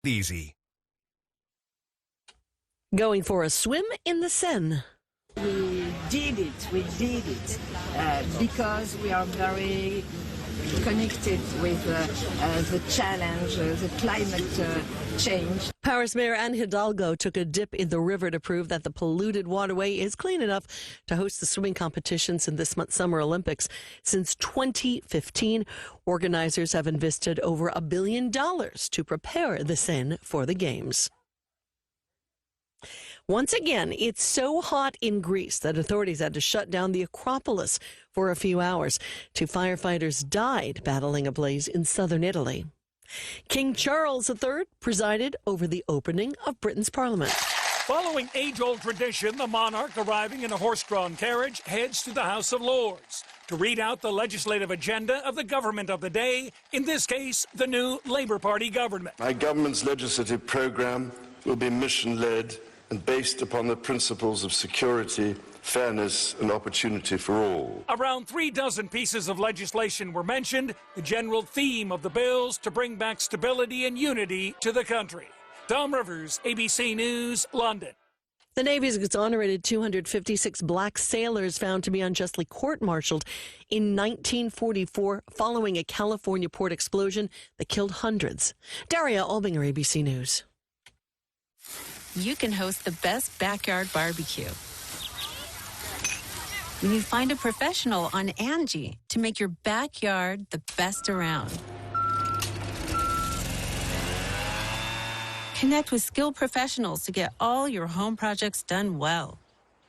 Easy. Going for a swim in the Seine. We did it, because we are very connected with the challenge, the climate change. Paris Mayor Anne Hidalgo took a dip in the river to prove that the polluted waterway is clean enough to host the swimming competitions in this month's Summer Olympics. Since 2015, organizers have invested over $1 billion to prepare the Seine for the Games. Once again, it's so hot in Greece that authorities had to shut down the Acropolis for a few hours. 2 firefighters died battling a blaze in southern Italy. King Charles III presided over the opening of Britain's Parliament. Following age-old tradition, the monarch, arriving in a horse-drawn carriage, heads to the House of Lords to read out the legislative agenda of the government of the day, in this case, the new Labour Party government. My government's legislative programme will be mission-led and based upon the principles of security, fairness and opportunity for all. Around 36 pieces of legislation were mentioned, the general theme of the bills to bring back stability and unity to the country. Tom Rivers, ABC News, London. The Navy has exonerated 256 black sailors found to be unjustly court-martialed in 1944 following a California port explosion that killed hundreds. Daria Albinger, ABC News. You can host the best backyard barbecue when you find a professional on Angie to make your backyard the best around. Connect with skilled professionals to get all your home projects done well.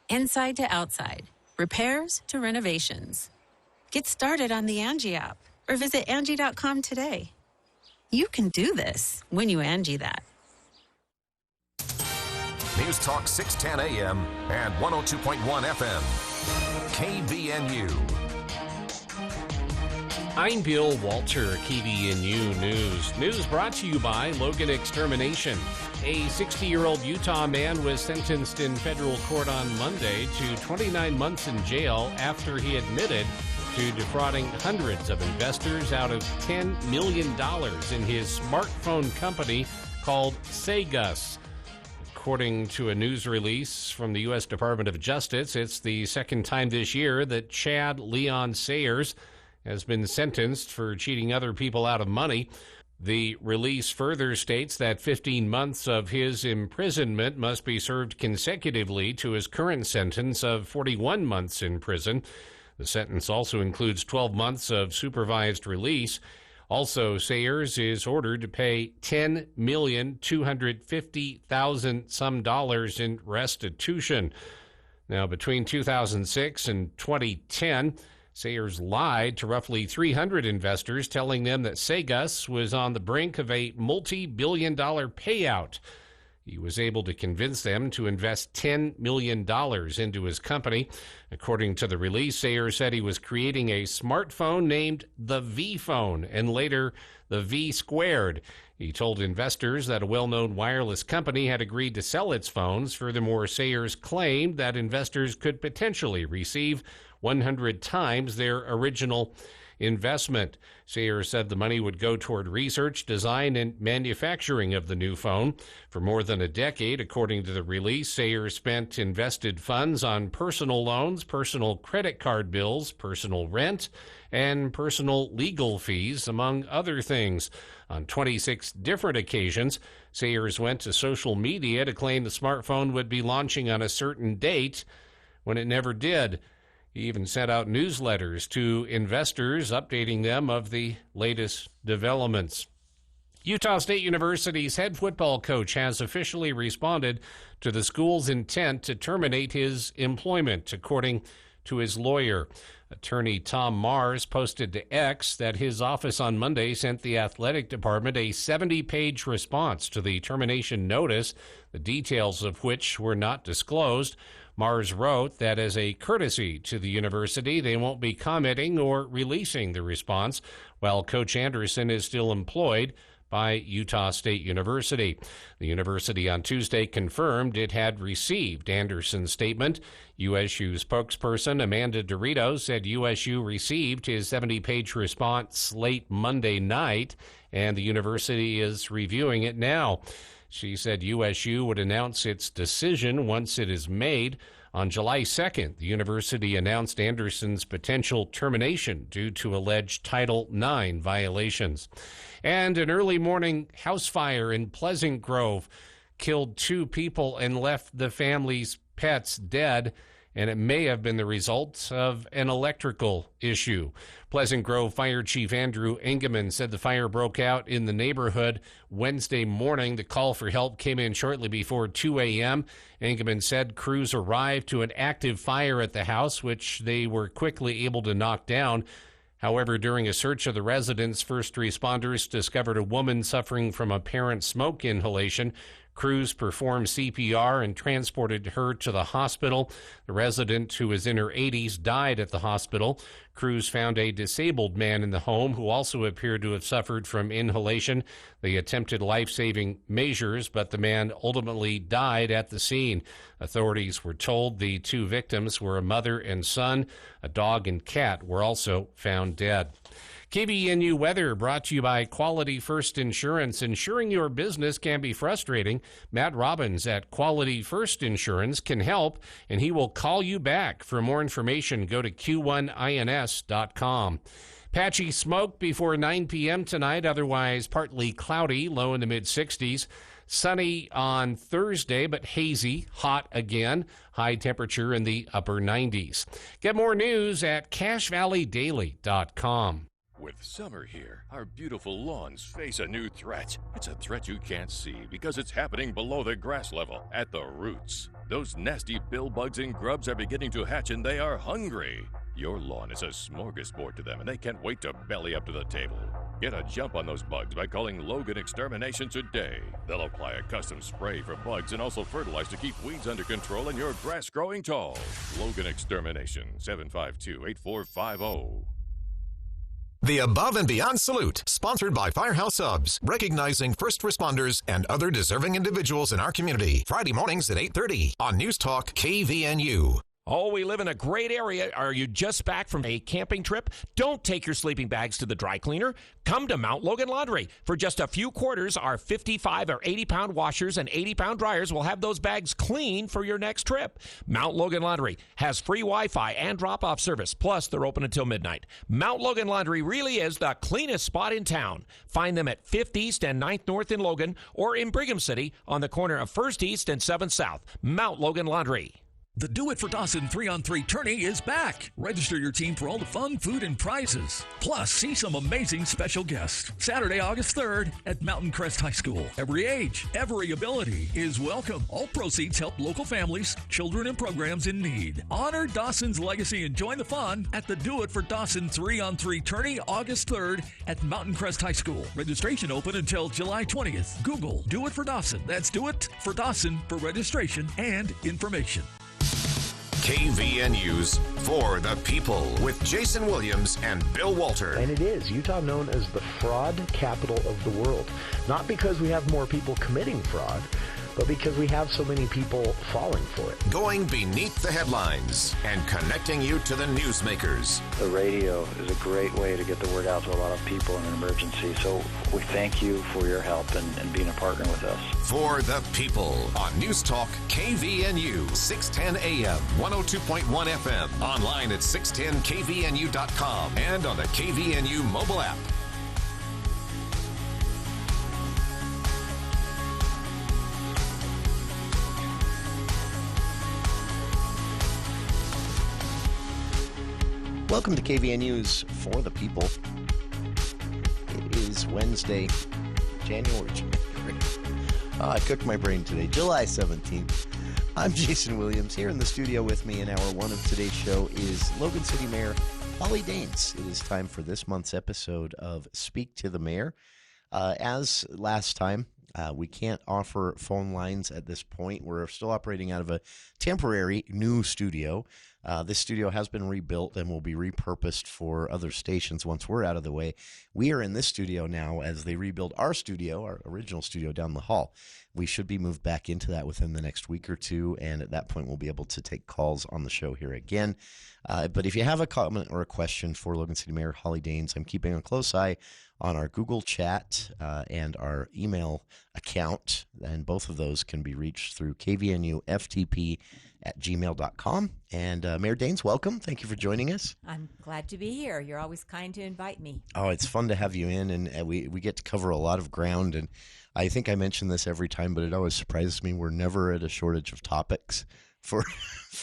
Inside to outside, repairs to renovations. Get started on the Angie app or visit Angie.com today. You can do this when you Angie that. News Talk 610 AM and 102.1 FM. KVNU. I'm Bill Walter, KVNU News. News brought to you by Logan Extermination. A 60-year-old Utah man was sentenced in federal court on Monday to 29 months in jail after he admitted to defrauding hundreds of investors out of $10 million in his smartphone company called Segus. According to a news release from the U.S. Department of Justice, it's the second time this year that Chad Leon Sayers has been sentenced for cheating other people out of money. The release further states that 15 months of his imprisonment must be served consecutively to his current sentence of 41 months in prison. The sentence also includes 12 months of supervised release. Also, Sayers is ordered to pay $10,250,000 some dollars in restitution. Now, between 2006 and 2010, Sayers lied to roughly 300 investors, telling them that Segus was on the brink of a multi-billion-dollar payout. He was able to convince them to invest $10 million into his company. According to the release, Sayers said he was creating a smartphone named the V phone and later the V squared. He told investors that a well-known wireless company had agreed to sell its phones. Furthermore, Sayers claimed that investors could potentially receive 100 times their original investment. Sayers said the money would go toward research, design, and manufacturing of the new phone. For more than a decade, according to the release, Sayers spent invested funds on personal loans, personal credit card bills, personal rent, and personal legal fees, among other things. On 26 different occasions, Sayers went to social media to claim the smartphone would be launching on a certain date when it never did. He even sent out newsletters to investors, updating them of the latest developments. Utah State University's head football coach has officially responded to the school's intent to terminate his employment, according to his lawyer. Attorney Tom Mars posted to X that his office on Monday sent the athletic department a 70-page response to the termination notice, the details of which were not disclosed. Mars wrote that as a courtesy to the university, they won't be commenting or releasing the response while Coach Anderson is still employed by Utah State University. The university on Tuesday confirmed it had received Anderson's statement. USU spokesperson Amanda Dorito said USU received his 70-page response late Monday night and the university is reviewing it now. She said USU would announce its decision once it is made. On July 2nd, the university announced Anderson's potential termination due to alleged Title IX violations. And an early morning house fire in Pleasant Grove killed 2 people and left the family's pets dead, and it may have been the result of an electrical issue. Pleasant Grove Fire Chief Andrew Engeman said the fire broke out in the neighborhood Wednesday morning. The call for help came in shortly before 2 a.m. Engeman said crews arrived to an active fire at the house, which they were quickly able to knock down. However, during a search of the residence, first responders discovered a woman suffering from apparent smoke inhalation. Crews performed CPR and transported her to the hospital. The resident, who is in her 80s, died at the hospital. Crews found a disabled man in the home who also appeared to have suffered from inhalation. They attempted life-saving measures, but the man ultimately died at the scene. Authorities were told the 2 victims were a mother and son. A dog and cat were also found dead. KVNU weather brought to you by Quality First Insurance. Insuring your business can be frustrating. Matt Robbins at Quality First Insurance can help, and he will call you back. For more information, go to q1ins.com. Patchy smoke before 9 p.m. tonight, otherwise partly cloudy, low in the mid-60s. Sunny on Thursday, but hazy, hot again. High temperature in the upper 90s. Get more news at cashvalleydaily.com. With summer here, our beautiful lawns face a new threat. It's a threat you can't see because it's happening below the grass level, at the roots. Those nasty billbugs and grubs are beginning to hatch and they are hungry. Your lawn is a smorgasbord to them and they can't wait to belly up to the table. Get a jump on those bugs by calling Logan Extermination today. They'll apply a custom spray for bugs and also fertilize to keep weeds under control and your grass growing tall. Logan Extermination, 752-8450. The Above and Beyond Salute, sponsored by Firehouse Subs, recognizing first responders and other deserving individuals in our community. Friday mornings at 8:30 on News Talk KVNU. Oh, we live in a great area. Are you just back from a camping trip? Don't take your sleeping bags to the dry cleaner. Come to Mount Logan Laundry. For just a few quarters, our 55 or 80-pound washers and 80-pound dryers will have those bags clean for your next trip. Mount Logan Laundry has free Wi-Fi and drop-off service. Plus, they're open until midnight. Mount Logan Laundry really is the cleanest spot in town. Find them at 5th East and 9th North in Logan or in Brigham City on the corner of 1st East and 7th South. Mount Logan Laundry. The Do It for Dawson 3-on-3 tourney is back. Register your team for all the fun, food, and prizes. Plus, see some amazing special guests. Saturday, August 3rd at Mountain Crest High School. Every age, every ability is welcome. All proceeds help local families, children, and programs in need. Honor Dawson's legacy and join the fun at the Do It for Dawson 3-on-3 tourney, August 3rd at Mountain Crest High School. Registration open until July 20th. Google Do It for Dawson. That's Do It for Dawson for registration and information. KVNU's For the People with Jason Williams and Bill Walter. And it is Utah known as the fraud capital of the world. Not because we have more people committing fraud, but because we have so many people falling for it. Going beneath the headlines and connecting you to the newsmakers. The radio is a great way to get the word out to a lot of people in an emergency. So we thank you for your help and being a partner with us. For the People on News Talk KVNU, 610 AM, 102.1 FM. Online at 610kvnu.com and on the KVNU mobile app. Welcome to KVNU's For the People. It is Wednesday, January. I cooked my brain today, July 17th. I'm Jason Williams. Here in the studio with me in hour one of today's show is Logan City Mayor Holly Daines. It is time for this month's episode of Speak to the Mayor. As last time, we can't offer phone lines at this point. We're still operating out of a temporary new studio. This studio has been rebuilt and will be repurposed for other stations once we're out of the way. We are in this studio now as they rebuild our studio, our original studio down the hall. We should be moved back into that within the next week or two, and at that point we'll be able to take calls on the show here again. But if you have a comment or a question for Logan City Mayor Holly Daines, I'm keeping a close eye on our Google chat and our email account, and both of those can be reached through kvnuftp@gmail.com. And Mayor Daines, welcome. Thank you for joining us. I'm glad to be here. You're always kind to invite me. Oh, it's fun to have you in, and we get to cover a lot of ground. And I think I mention this every time, but it always surprises me. We're never at a shortage of topics for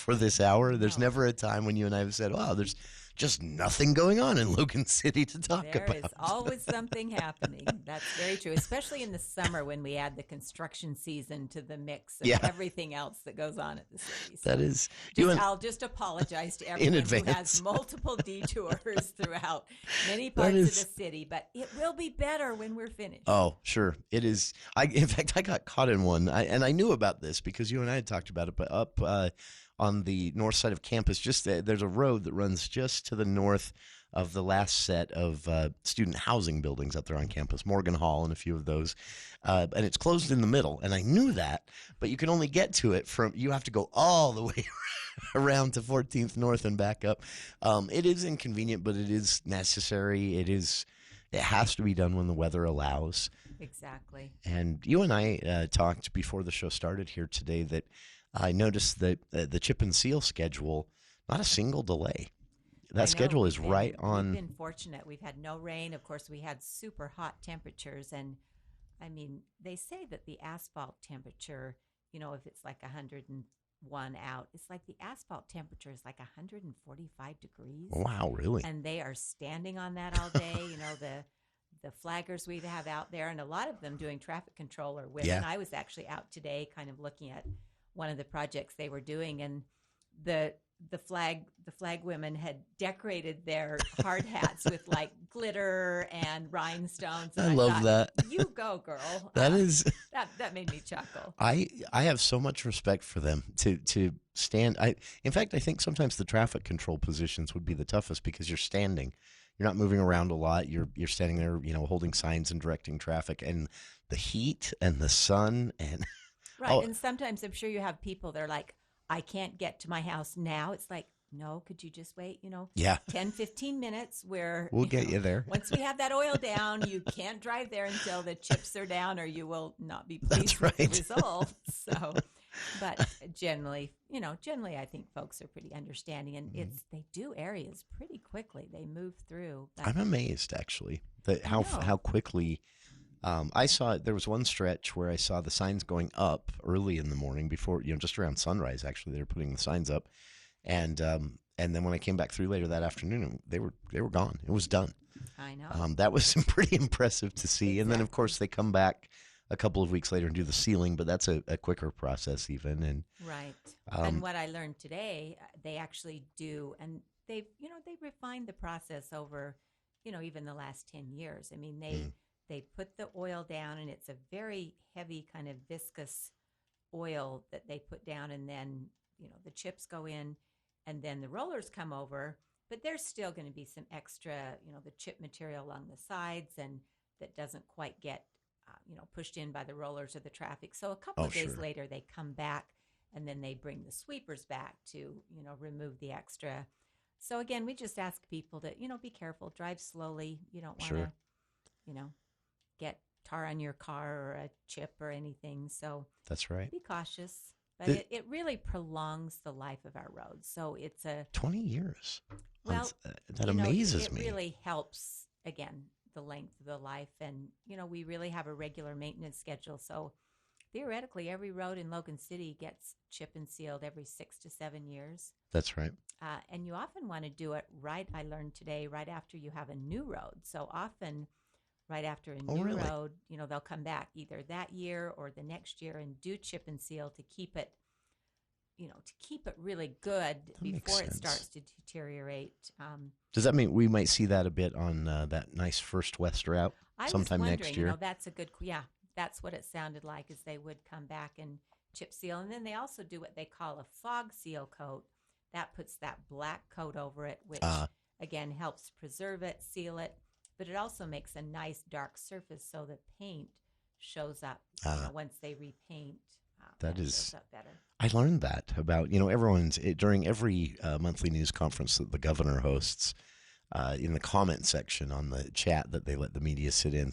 this hour. There's never a time when you and I have said, wow, there's just nothing going on in Logan City to talk about. There is always something happening. That's very true, especially in the summer when we add the construction season to the mix of everything else that goes on at the city. So that is. I'll just apologize to everyone who has multiple detours throughout many parts of the city, but it will be better when we're finished. Oh, sure. It is. In fact, I got caught in one, and I knew about this because you and I had talked about it, but up on the north side of campus, there's a road that runs just to the north of the last set of student housing buildings up there on campus, Morgan Hall and a few of those, and it's closed in the middle. And I knew that, but you can only get to it you have to go all the way around to 14th North and back up. It is inconvenient, but it is necessary. It has to be done when the weather allows. Exactly. And you and I talked before the show started here today that I noticed that the chip and seal schedule, not a single delay. That schedule is right on. We've been fortunate. We've had no rain. Of course, we had super hot temperatures. And, I mean, they say that the asphalt temperature, if it's like 101 out, it's like the asphalt temperature is like 145 degrees. Wow, really? And they are standing on that all day. The flaggers we have out there, and a lot of them doing traffic control are women. Yeah. I was actually out today kind of looking at one of the projects they were doing, and the flag women had decorated their hard hats with like glitter and rhinestones. And I love thought, that. You go, girl. That is that made me chuckle. I have so much respect for them to stand. In fact, I think sometimes the traffic control positions would be the toughest because you're standing. You're not moving around a lot. You're standing there, holding signs and directing traffic, and the heat and the sun and. Right, and sometimes I'm sure you have people that are like, I can't get to my house now. It's like, no, could you just wait, 10, 15 minutes where we'll get you there. Once we have that oil down, you can't drive there until the chips are down or you will not be pleased with the result. So, but generally, I think folks are pretty understanding, and they do areas pretty quickly. They move through. I'm amazed, actually, that how quickly. I saw there was one stretch where I saw the signs going up early in the morning before, just around sunrise. Actually, they were putting the signs up, and then when I came back through later that afternoon, they were gone. It was done. I know. That was pretty impressive to see. Exactly. And then of course they come back a couple of weeks later and do the sealing, but that's a quicker process even. And right. And what I learned today, they actually do, and they've refined the process over, even the last 10 years. I mean, They put the oil down, and it's a very heavy kind of viscous oil that they put down, and then, the chips go in, and then the rollers come over, but there's still going to be some extra, the chip material along the sides, and that doesn't quite get, pushed in by the rollers or the traffic. So a couple of days later, they come back, and then they bring the sweepers back to, remove the extra. So again, we just ask people to, be careful, drive slowly. You don't want to, get tar on your car or a chip or anything. So that's right. Be cautious. But it really prolongs the life of our roads. So it's 20 years. Well, that amazes me. It really helps, again, the length of the life. And, we really have a regular maintenance schedule. So theoretically, every road in Logan City gets chip and sealed every 6 to 7 years. That's right. And you often want to do it I learned today, right after you have a new road. So often right after a new road, they'll come back either that year or the next year and do chip and seal to keep it, really good before it starts to deteriorate. Does that mean we might see that a bit on that nice First West route sometime next year? That's a good, that's what it sounded like, is they would come back and chip seal. And then they also do what they call a fog seal coat, that puts that black coat over it, which again helps preserve it, seal it, but it also makes a nice dark surface so the paint shows up once they repaint. That is, shows up better. I learned that about, during every monthly news conference that the governor hosts, in the comment section on the chat that they let the media sit in,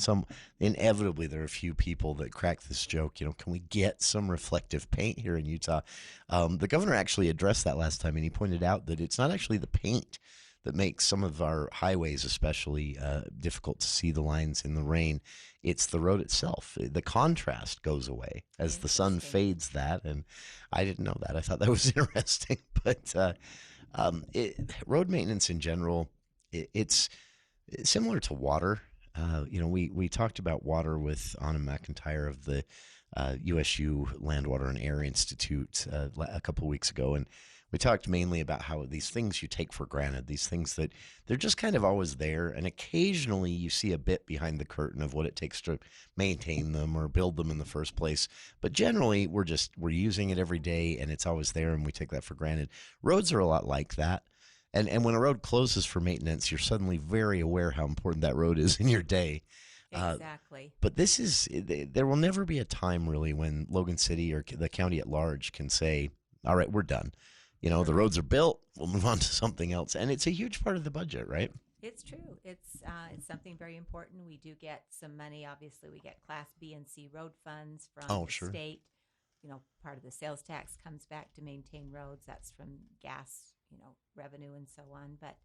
inevitably there are a few people that crack this joke, can we get some reflective paint here in Utah? The governor actually addressed that last time, and he pointed out that it's not actually the paint that makes some of our highways especially difficult to see the lines in the rain. It's the road itself. The contrast goes away as the sun fades that, and I didn't know that. I thought that was interesting. But road maintenance in general, it's similar to water. We talked about water with Anna McIntyre of the USU Land, Water, and Air Institute a couple of weeks ago, and we talked mainly about how these things you take for granted, these things that they're just kind of always there, and occasionally you see a bit behind the curtain of what it takes to maintain them or build them in the first place. But generally, we're using it every day, and it's always there, and we take that for granted. Roads are a lot like that. And when a road closes for maintenance, you're suddenly very aware how important that road is in your day. Exactly. But there will never be a time really when Logan City or the county at large can say, all right, we're done. The roads are built. We'll move on to something else. And it's a huge part of the budget, right? It's true. It's something very important. We do get some money. Obviously, we get Class B and C road funds from the state. Part of the sales tax comes back to maintain roads. That's from gas, revenue and so on. But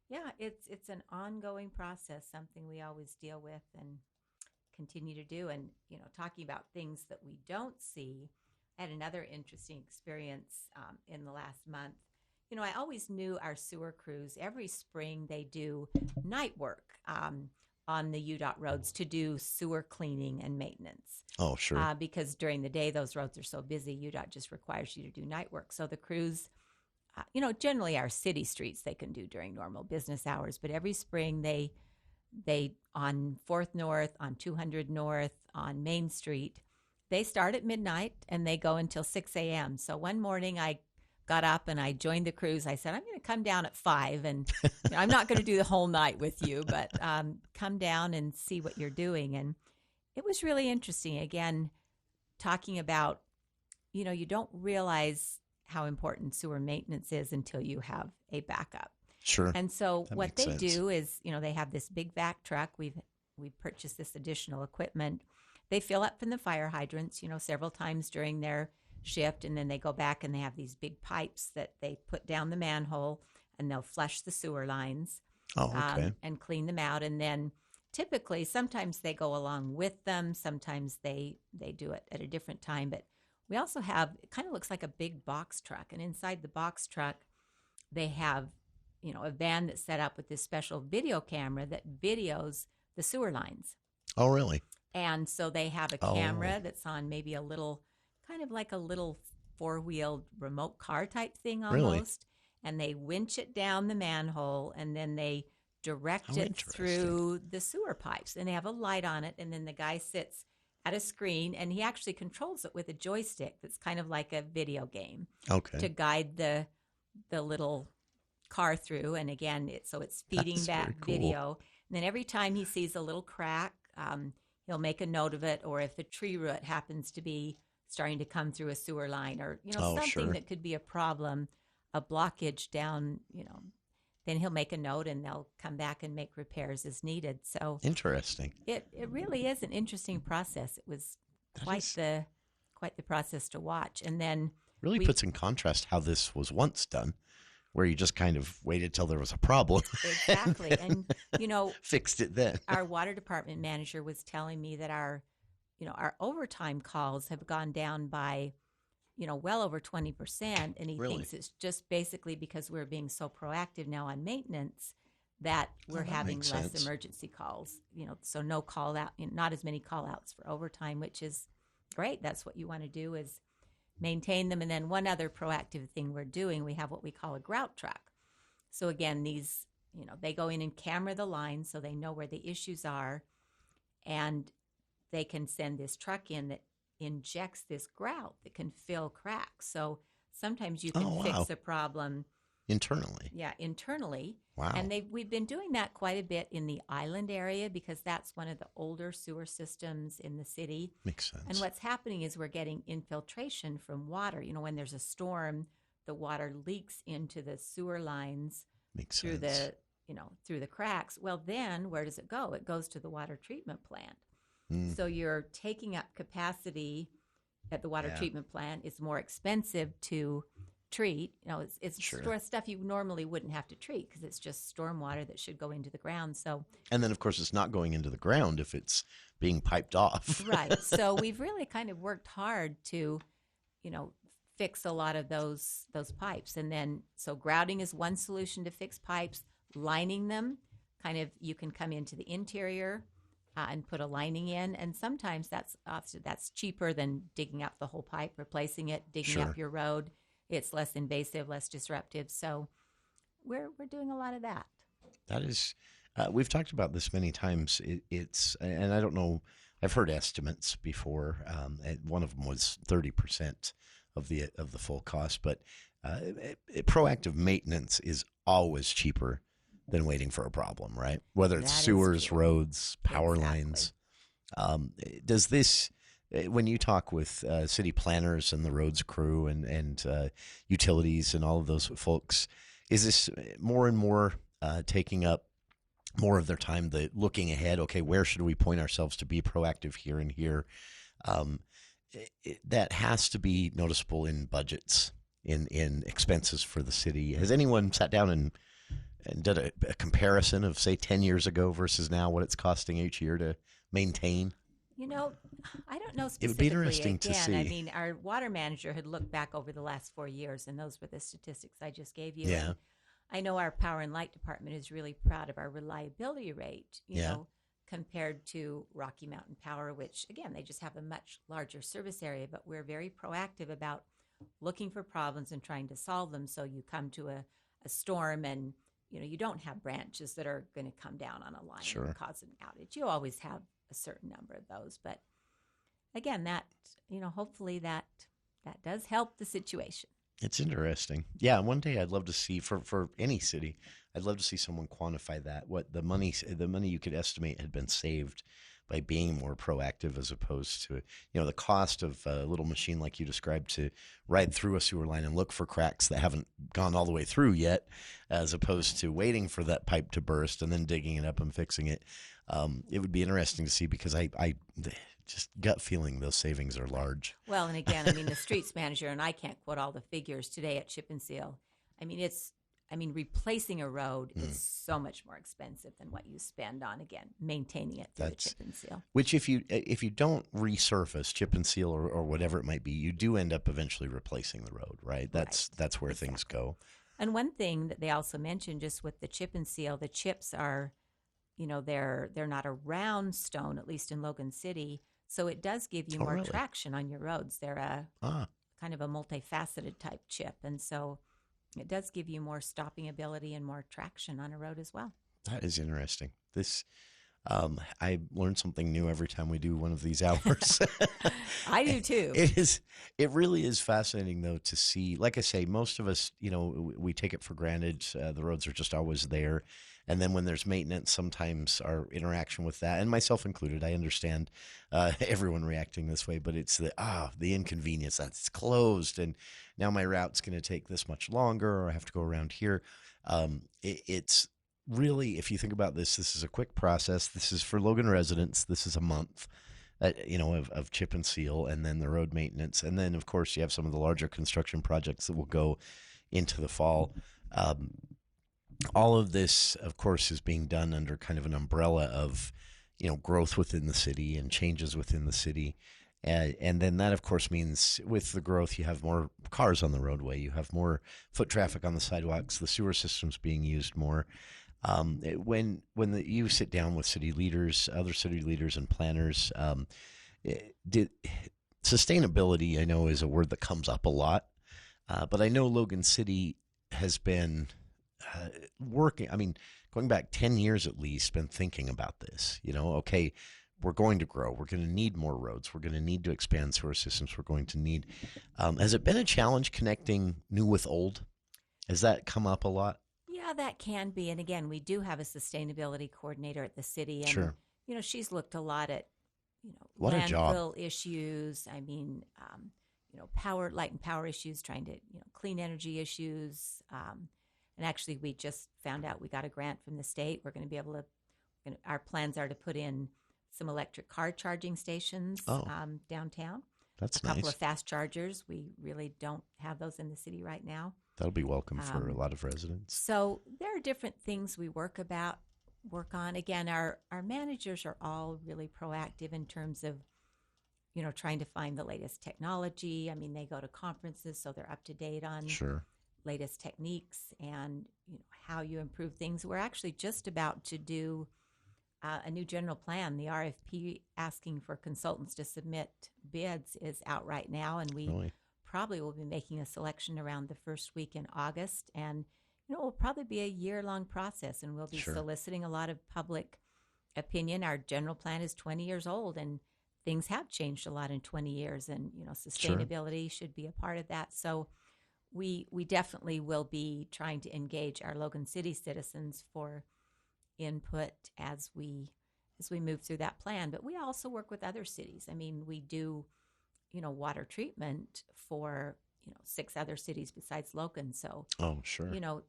yeah, it's an ongoing process, something we always deal with and continue to do. And, talking about things that we don't see, I had another interesting experience in the last month. I always knew our sewer crews, every spring they do night work on the UDOT roads to do sewer cleaning and maintenance. Oh, sure. Because during the day, those roads are so busy, UDOT just requires you to do night work. So the crews, generally our city streets they can do during normal business hours, but every spring they on 4th North, on 200 North, on Main Street, they start at midnight and they go until 6 a.m. So one morning I got up and I joined the crews. I said, I'm going to come down at 5 and I'm not going to do the whole night with you, but come down and see what you're doing. And it was really interesting. Again, talking about, you don't realize how important sewer maintenance is until you have a backup. Sure. And so That what makes they sense. do is, they have this big vac truck. We've purchased this additional equipment. They fill up from the fire hydrants, several times during their shift, and then they go back and they have these big pipes that they put down the manhole, and they'll flush the sewer lines and clean them out. And then typically, sometimes they go along with them. Sometimes they do it at a different time. But we also have, it kind of looks like a big box truck. And inside the box truck, they have, a van that's set up with this special video camera that videos the sewer lines. Oh, really? And so they have a camera that's on maybe a little, kind of like a little 4-wheeled remote car type thing almost. Really? And they winch it down the manhole and then they direct it through the sewer pipes. And they have a light on it. And then the guy sits at a screen and he actually controls it with a joystick that's kind of like a video game. Okay. To guide the little car through. And again, it's feeding That's that very cool. video. And then every time he sees a little crack, he'll make a note of it. Or if a tree root happens to be starting to come through a sewer line or, something that could be a problem, a blockage down, then he'll make a note and they'll come back and make repairs as needed. So interesting. It really is an interesting process. It was quite the process to watch. And then really puts in contrast how this was once done, where you just kind of waited till there was a problem. Exactly. And, fixed it then. Our water department manager was telling me that our overtime calls have gone down by, well over 20%. And he thinks it's just basically because we're being so proactive now on maintenance that we're having less emergency calls, so no call out, not as many call outs for overtime, which is great. That's what you want to do is maintain them. And then one other proactive thing we're doing, we have what we call a grout truck. So again, these, they go in and camera the lines so they know where the issues are, and they can send this truck in that injects this grout that can fill cracks. So sometimes you can fix a problem internally. Yeah, internally. Wow. And we've been doing that quite a bit in the island area because that's one of the older sewer systems in the city. Makes sense. And what's happening is we're getting infiltration from water. When there's a storm, the water leaks into the sewer lines through the cracks. Well, then where does it go? It goes to the water treatment plant. So you're taking up capacity at the water treatment plant. It's more expensive to treat. It's stuff you normally wouldn't have to treat because it's just storm water that should go into the ground. So, and then of course it's not going into the ground if it's being piped off. Right. So we've really kind of worked hard to, fix a lot of those pipes. And then so grouting is one solution to fix pipes. Lining them, you can come into the interior and put a lining in, and sometimes that's cheaper than digging up the whole pipe, replacing it, digging up your road. It's less invasive, less disruptive. So we're doing a lot of that. That is, we've talked about this many times. It's, and I don't know, I've heard estimates before. One of them was 30% of the full cost, but proactive maintenance is always cheaper than waiting for a problem, right? Whether it's sewers, roads, power lines. Does this, when you talk with city planners and the roads crew and utilities and all of those folks, is this more and more taking up more of their time, looking ahead? Okay, where should we point ourselves to be proactive here and here? That has to be noticeable in budgets, in expenses for the city. Has anyone sat down and did a comparison of, say, 10 years ago versus now, what it's costing each year to maintain? I don't know specifically. It would be interesting to see. I mean, our water manager had looked back over the last 4 years, and those were the statistics I just gave you. Yeah. And I know our power and light department is really proud of our reliability rate, you know, compared to Rocky Mountain Power, which, again, they just have a much larger service area, but we're very proactive about looking for problems and trying to solve them. So you come to a storm and you don't have branches that are going to come down on a line and cause an outage. You always have a certain number of those. But again, that, hopefully that does help the situation. It's interesting. Yeah, one day I'd love to see, for any city, I'd love to see someone quantify that, what the money you could estimate had been saved by being more proactive as opposed to, the cost of a little machine like you described to ride through a sewer line and look for cracks that haven't gone all the way through yet, as opposed to waiting for that pipe to burst and then digging it up and fixing it. It would be interesting to see because I just gut feeling those savings are large. Well, and again, the streets manager, and I can't quote all the figures today at Chip and Seal. Replacing a road is so much more expensive than what you spend on, again, maintaining it through the Chip and Seal. Which if you don't resurface Chip and Seal or whatever it might be, you do end up eventually replacing the road, right? That's where things go. And one thing that they also mentioned just with the Chip and Seal, the chips are, they're not a round stone, at least in Logan City. So it does give you more traction on your roads. They're a kind of a multifaceted type chip. And so it does give you more stopping ability and more traction on a road as well. That is interesting. This, I learn something new every time we do one of these hours. I do too. It really is fascinating though to see, like I say, most of us, we take it for granted. The roads are just always there. And then when there's maintenance, sometimes our interaction with that, and myself included, I understand everyone reacting this way, but it's the inconvenience that it's closed, and now my route's going to take this much longer, or I have to go around here. It's really, if you think about this is a quick process. This is for Logan residents. This is a month, of Chip and Seal, and then the road maintenance. And then, of course, you have some of the larger construction projects that will go into the fall. All of this, of course, is being done under kind of an umbrella of, growth within the city and changes within the city. And then that, of course, means with the growth, you have more cars on the roadway. You have more foot traffic on the sidewalks. The sewer system's being used more. When you sit down with city leaders, other city leaders and planners, sustainability, I know, is a word that comes up a lot. But I know Logan City has been working, going back 10 years at least, been thinking about this. Okay, we're going to grow. We're going to need more roads. We're going to need to expand sewer systems. We're going to need. Has it been a challenge connecting new with old? Has that come up a lot? Yeah, that can be. And again, we do have a sustainability coordinator at the city. And, Sure. She's looked a lot at, What a job. landfill issues. I mean, light and power issues, trying to, clean energy issues. And actually, we just found out we got a grant from the state. We're going to be able to, our plans are to put in some electric car charging stations downtown. That's a couple nice. of fast chargers. We really don't have those in the city right now. That'll be welcome for a lot of residents. So there are different things we work on. Again, our managers are all really proactive in terms of, trying to find the latest technology. I mean, they go to conferences, so they're up to date on latest techniques and how you improve things. We're actually just about to do a new general plan. The RFP asking for consultants to submit bids is out right now, and we probably will be making a selection around the first week in August. And it will probably be a year-long process, and we'll be soliciting a lot of public opinion. Our general plan is 20 years old, and things have changed a lot in 20 years, and sustainability should be a part of that. So we definitely will be trying to engage our Logan City citizens for input as we move through that plan. But we also work with other cities. I mean, we do water treatment for 6 other cities besides Logan. So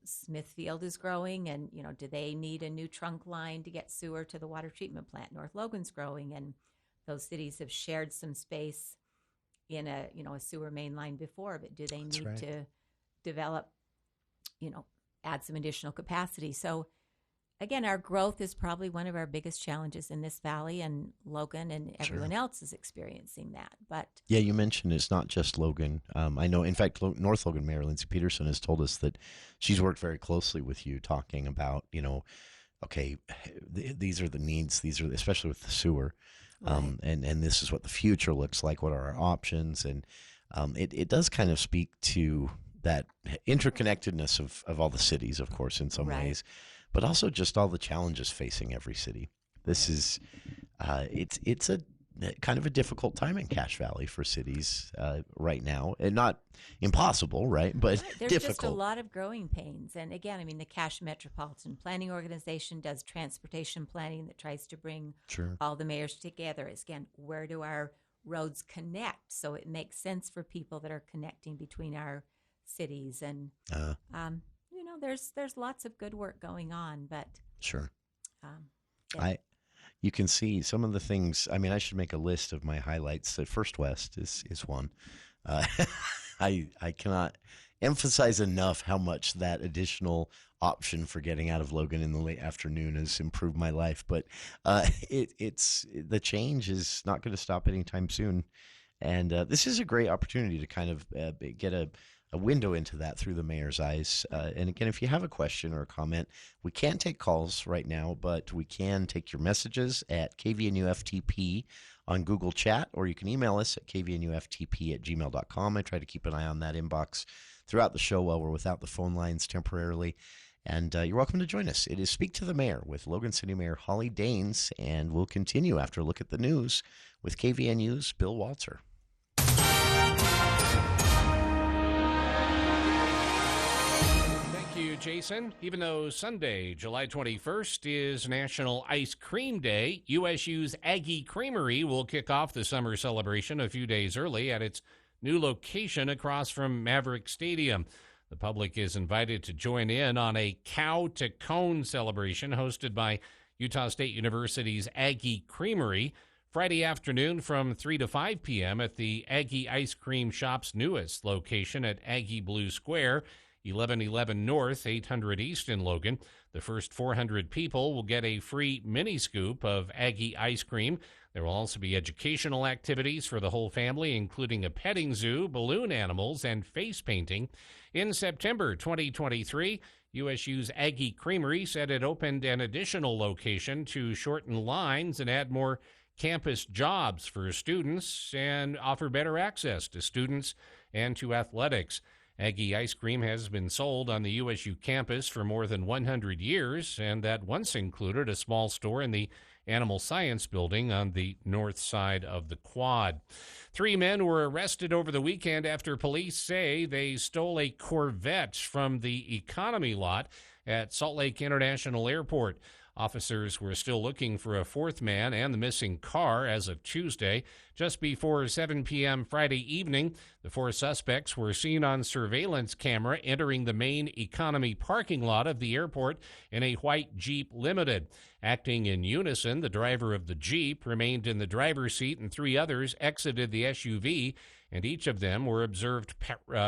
Smithfield is growing, and do they need a new trunk line to get sewer to the water treatment plant? North Logan's growing, and those cities have shared some space in a sewer main line before, but do they need to develop, add some additional capacity? So again, our growth is probably one of our biggest challenges in this valley, and Logan and everyone else is experiencing that. But yeah, you mentioned it's not just Logan. I know, in fact, North Logan Mayor Lindsay Peterson has told us that she's worked very closely with you, talking about, okay, these are the needs. These are, especially with the sewer, and this is what the future looks like. What are our options? And it does kind of speak to that interconnectedness of all the cities, of course, in some ways, but also just all the challenges facing every city. This is, it's a kind of a difficult time in Cache Valley for cities right now, and not impossible, right? But there's difficult. Just a lot of growing pains. And again, I mean, the Cache Metropolitan Planning Organization does transportation planning that tries to bring all the mayors together. It's, again, where do our roads connect? So it makes sense for people that are connecting between our cities. And there's lots of good work going on, but you can see some of the things. I mean, I should make a list of my highlights. First West is one. I cannot emphasize enough how much that additional option for getting out of Logan in the late afternoon has improved my life. But it's the change is not going to stop anytime soon, and this is a great opportunity to kind of get a window into that through the mayor's eyes. And again, if you have a question or a comment, we can't take calls right now, but we can take your messages at KVNUFTP on Google Chat, or you can email us at kvnuftp@gmail.com. I try to keep an eye on that inbox throughout the show while we're without the phone lines temporarily. And you're welcome to join us. It is Speak to the Mayor with Logan City Mayor Holly Daines, and we'll continue after a look at the news with KVNU's Bill Walter. Jason. Even though Sunday, July 21st, is National Ice Cream Day, USU's Aggie Creamery will kick off the summer celebration a few days early at its new location across from Maverick Stadium. The public is invited to join in on a Cow to Cone celebration hosted by Utah State University's Aggie Creamery Friday afternoon from 3 to 5 p.m. at the Aggie Ice Cream Shop's newest location at Aggie Blue Square, 1111 North, 800 East in Logan. The first 400 people will get a free mini scoop of Aggie ice cream. There will also be educational activities for the whole family, including a petting zoo, balloon animals, and face painting. In September 2023, USU's Aggie Creamery said it opened an additional location to shorten lines and add more campus jobs for students and offer better access to students and to athletics. Aggie ice cream has been sold on the USU campus for more than 100 years, and that once included a small store in the Animal Science Building on the north side of the quad. 3 men were arrested over the weekend after police say they stole a Corvette from the economy lot at Salt Lake International Airport. Officers were still looking for a 4th man and the missing car as of Tuesday. Just before 7 p.m. Friday evening, the 4 suspects were seen on surveillance camera entering the main economy parking lot of the airport in a white Jeep Limited. Acting in unison, the driver of the Jeep remained in the driver's seat and 3 others exited the SUV, and each of them were observed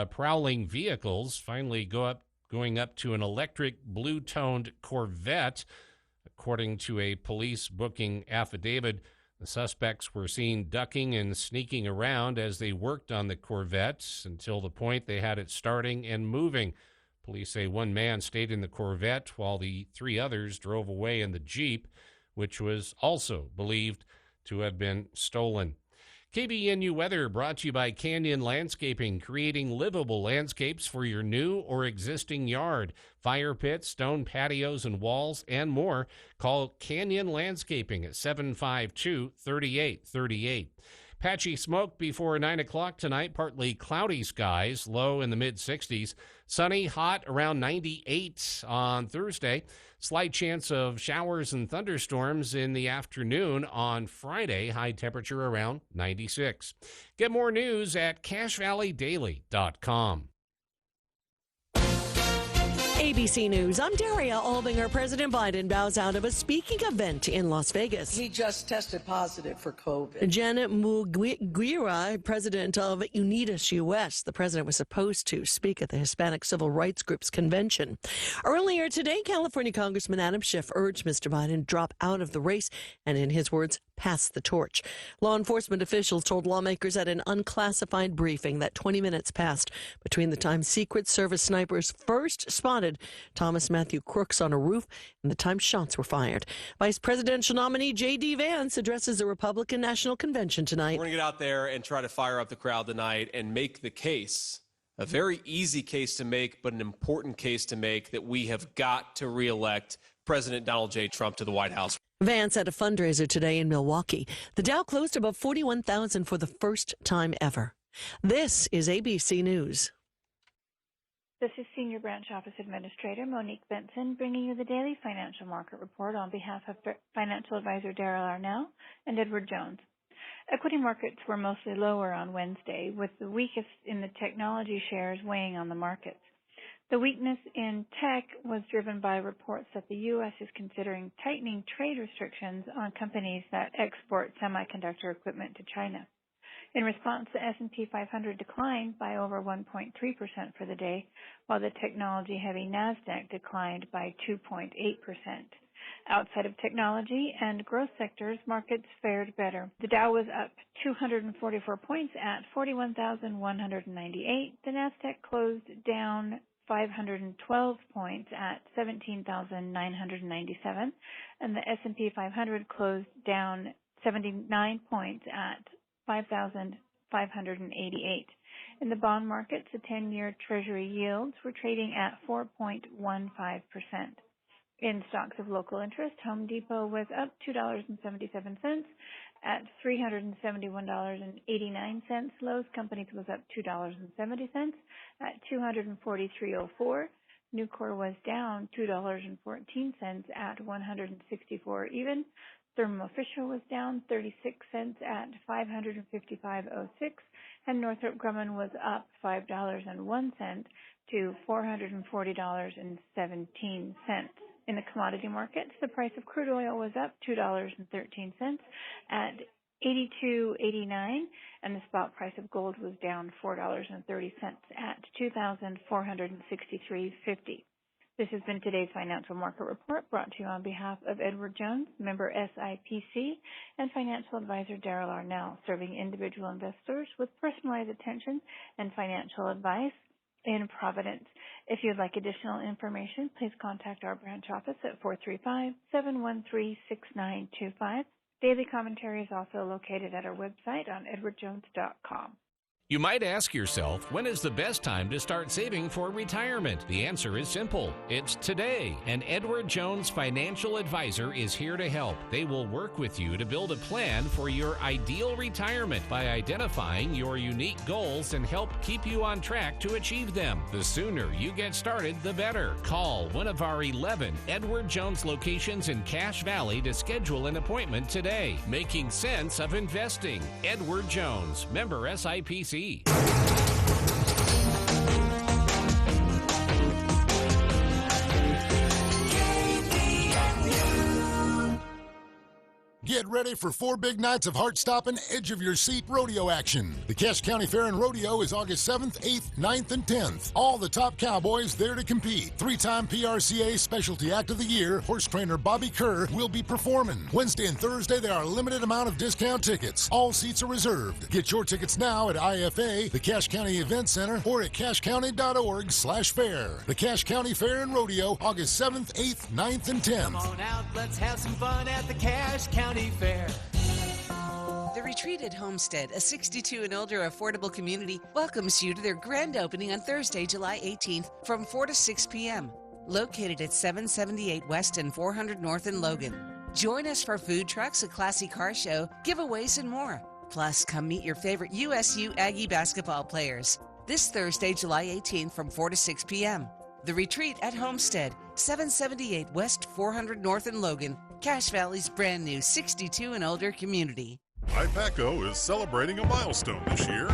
prowling vehicles, finally going up to an electric blue-toned Corvette. According to a police booking affidavit, the suspects were seen ducking and sneaking around as they worked on the Corvette until the point they had it starting and moving. Police say 1 man stayed in the Corvette while the 3 others drove away in the Jeep, which was also believed to have been stolen. KVNU weather brought to you by Canyon Landscaping, creating livable landscapes for your new or existing yard. Fire pits, stone patios and walls, and more. Call Canyon Landscaping at 752-3838. Patchy smoke before 9 o'clock tonight, partly cloudy skies, low in the mid-60s. Sunny, hot, around 98 on Thursday. Slight chance of showers and thunderstorms in the afternoon on Friday, high temperature around 96. Get more news at CashValleyDaily.com. ABC News, I'm Daria Albinger. President Biden bows out of a speaking event in Las Vegas. He just tested positive for COVID. Janet Muguira, president of Unidas US, the president was supposed to speak at the Hispanic Civil Rights Group's convention. Earlier today, California Congressman Adam Schiff urged Mr. Biden to drop out of the race and, in his words, pass the torch. Law enforcement officials told lawmakers at an unclassified briefing that 20 minutes passed between the time Secret Service snipers first spotted Thomas Matthew Crooks on a roof and the time shots were fired. Vice presidential nominee J.D. Vance addresses the Republican National Convention tonight. We're going to get out there and try to fire up the crowd tonight and make the case, a very easy case to make, but an important case to make, that we have got to reelect President Donald J. Trump to the White House. Vance at a fundraiser today in Milwaukee. The Dow closed above 41,000 for the first time ever. This is ABC News. This is Senior Branch Office Administrator Monique Benson bringing you the daily financial market report on behalf of financial advisor Daryl Arnell and Edward Jones. Equity markets were mostly lower on Wednesday, with the weakest in the technology shares weighing on the markets. The weakness in tech was driven by reports that the U.S. is considering tightening trade restrictions on companies that export semiconductor equipment to China. In response, the S&P 500 declined by over 1.3% for the day, while the technology-heavy NASDAQ declined by 2.8%. Outside of technology and growth sectors, markets fared better. The Dow was up 244 points at 41,198. The NASDAQ closed down 512 points at 17,997, and the S&P 500 closed down 79 points at 5,588. In the bond markets, the 10-year Treasury yields were trading at 4.15%. In stocks of local interest, Home Depot was up $2.77 at $371.89. Lowe's Companies was up $2.70 at $243.04. Nucor was down $2.14 at $164 even. Thermo Fisher was down 36 cents at $555.06, and Northrop Grumman was up $5.01 to $440.17. In the commodity markets, the price of crude oil was up $2.13 at $82.89, and the spot price of gold was down $4.30 at $2,463.50. This has been today's financial market report brought to you on behalf of Edward Jones, member SIPC, and financial advisor Daryl Arnell, serving individual investors with personalized attention and financial advice in Providence. If you'd like additional information, please contact our branch office at 435-713-6925. Daily commentary is also located at our website on edwardjones.com. You might ask yourself, when is the best time to start saving for retirement? The answer is simple. It's today. And Edward Jones Financial Advisor is here to help. They will work with you to build a plan for your ideal retirement by identifying your unique goals and help keep you on track to achieve them. The sooner you get started, the better. Call one of our 11 Edward Jones locations in Cache Valley to schedule an appointment today. Making sense of investing. Edward Jones, member SIPC. Get ready for 4 big nights of heart-stopping, edge-of-your-seat rodeo action. The Cache County Fair and Rodeo is August 7th, 8th, 9th, and 10th. All the top cowboys there to compete. 3-time PRCA Specialty Act of the Year, horse trainer Bobby Kerr will be performing. Wednesday and Thursday, there are a limited amount of discount tickets. All seats are reserved. Get your tickets now at IFA, the Cache County Event Center, or at cachecounty.org/fair. The Cache County Fair and Rodeo, August 7th, 8th, 9th, and 10th. Come on out, let's have some fun at the Cache County Fair. The Retreat at Homestead, a 62 and older affordable community, welcomes you to their grand opening on Thursday, July 18th from 4 to 6 p.m. Located at 778 West and 400 North in Logan. Join us for food trucks, a classy car show, giveaways, and more. Plus, come meet your favorite USU Aggie basketball players. This Thursday, July 18th from 4 to 6 p.m. The Retreat at Homestead, 778 West 400 North in Logan, Cache Valley's brand new 62 and older community. IPACO is celebrating a milestone this year,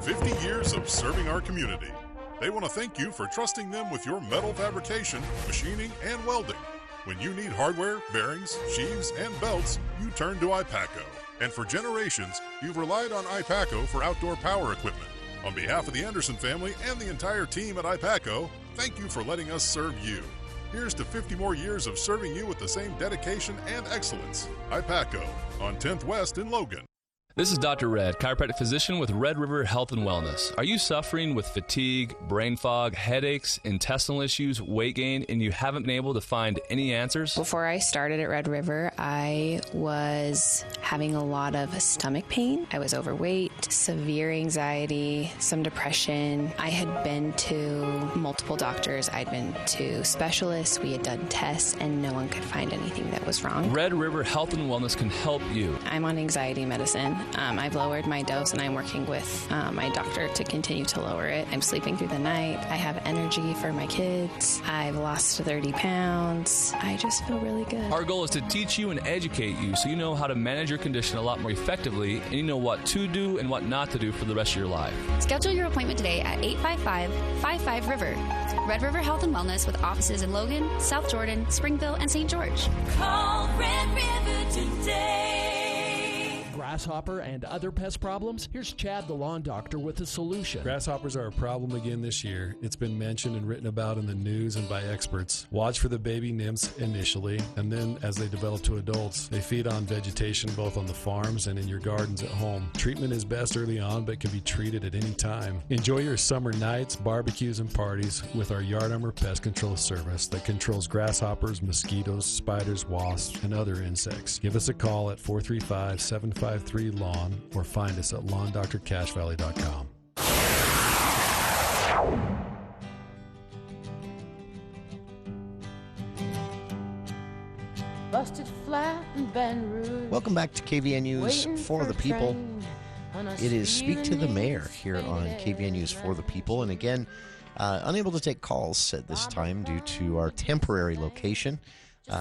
50 years of serving our community. They want to thank you for trusting them with your metal fabrication, machining, and welding. When you need hardware, bearings, sheaves, and belts, you turn to IPACO. And for generations, you've relied on IPACO for outdoor power equipment. On behalf of the Anderson family and the entire team at IPACO, thank you for letting us serve you. Here's to 50 more years of serving you with the same dedication and excellence. IPACO on 10th West in Logan. This is Dr. Red, chiropractic physician with Red River Health and Wellness. Are you suffering with fatigue, brain fog, headaches, intestinal issues, weight gain, and you haven't been able to find any answers? Before I started at Red River, I was having a lot of stomach pain. I was overweight, severe anxiety, some depression. I had been to multiple doctors. I'd been to specialists. We had done tests, and no one could find anything that was wrong. Red River Health and Wellness can help you. I'm on anxiety medicine. I've lowered my dose, and I'm working with my doctor to continue to lower it. I'm sleeping through the night. I have energy for my kids. I've lost 30 pounds. I just feel really good. Our goal is to teach you and educate you so you know how to manage your condition a lot more effectively, and you know what to do and what not to do for the rest of your life. Schedule your appointment today at 855-55-RIVER. Red River Health and Wellness with offices in Logan, South Jordan, Springville, and St. George. Call Red River today. Grasshopper and other pest problems? Here's Chad the lawn doctor with a solution. Grasshoppers are a problem again this year. It's been mentioned and written about in the news and by experts. Watch for the baby nymphs initially, and then as they develop to adults, they feed on vegetation both on the farms and in your gardens at home. Treatment is best early on, but can be treated at any time. Enjoy your summer nights, barbecues, and parties with our Yard Armor Pest Control Service that controls grasshoppers, mosquitoes, spiders, wasps, and other insects. Give us a call at 435-753-LAWN or find us at lawndoctorcashvalley.com. Busted flat in Baton Rouge. Welcome back to KVNU's For the People. It is Speak to the Mayor here on KVNU's For the People. And again, unable to take calls at this time due to our temporary location.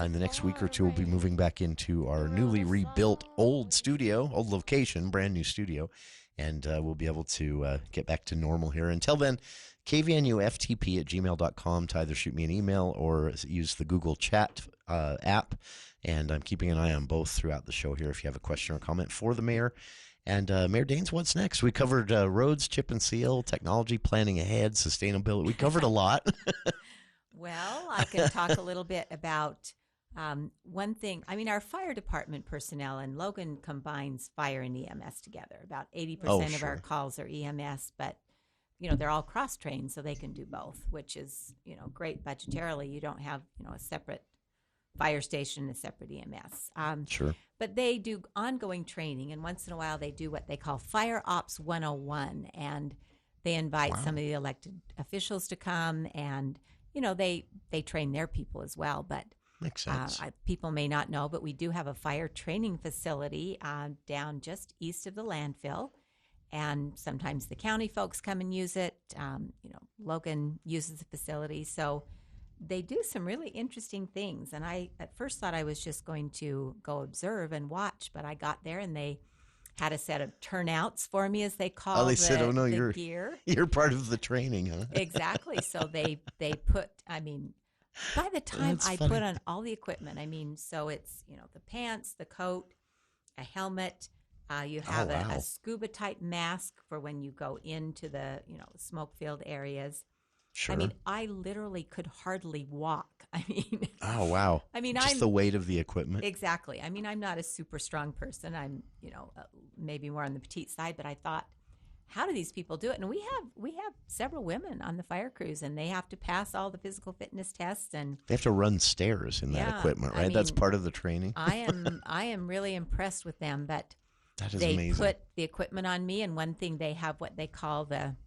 In the next week or two, we'll be moving back into our newly rebuilt old location, brand new studio, and we'll be able to get back to normal here. Until then, kvnuftp@gmail.com to either shoot me an email or use the Google Chat app, and I'm keeping an eye on both throughout the show here if you have a question or comment for the mayor. And Mayor Daines, what's next? We covered roads, chip and seal, technology, planning ahead, sustainability. We covered a lot. Well, I can talk a little bit about one thing. I mean, our fire department personnel, and Logan combines fire and EMS together. About 80% of our calls are EMS, but, they're all cross-trained, so they can do both, which is, great budgetarily. You don't have, a separate fire station and a separate EMS. Sure. But they do ongoing training, and once in a while they do what they call Fire Ops 101, and they invite some of the elected officials to come, and they train their people as well. But makes sense. People may not know, but we do have a fire training facility down just east of the landfill, and sometimes the county folks come and use it. Logan uses the facility, so they do some really interesting things. And I at first thought I was just going to go observe and watch, but I got there and they had a set of turnouts for me, as they call they said, "Oh no, the gear." You're part of the training, huh?" Exactly. So they put. By the time I put on all the equipment, so it's the pants, the coat, a helmet. You have a scuba type mask for when you go into the smoke filled areas. Sure. I literally could hardly walk. Oh, wow. Just the weight of the equipment. Exactly. I'm not a super strong person. I'm, maybe more on the petite side, but I thought, how do these people do it? And we have several women on the fire crews, and they have to pass all the physical fitness tests, and they have to run stairs in that equipment, right? That's part of the training. I am really impressed with them, but that is they amazing. Put the equipment on me, and one thing, they have what they call the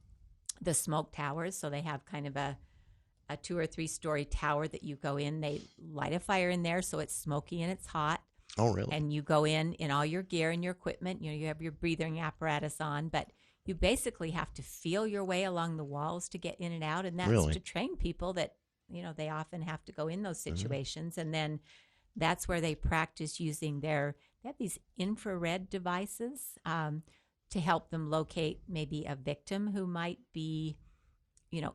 smoke towers. So they have kind of a 2 or 3 story tower that you go in. They light a fire in there, so it's smoky and it's hot. Oh, really? And you go in all your gear and your equipment. You have your breathing apparatus on, but you basically have to feel your way along the walls to get in and out. And that's to train people that, they often have to go in those situations. And then that's where they practice using they have these infrared devices to help them locate maybe a victim who might be,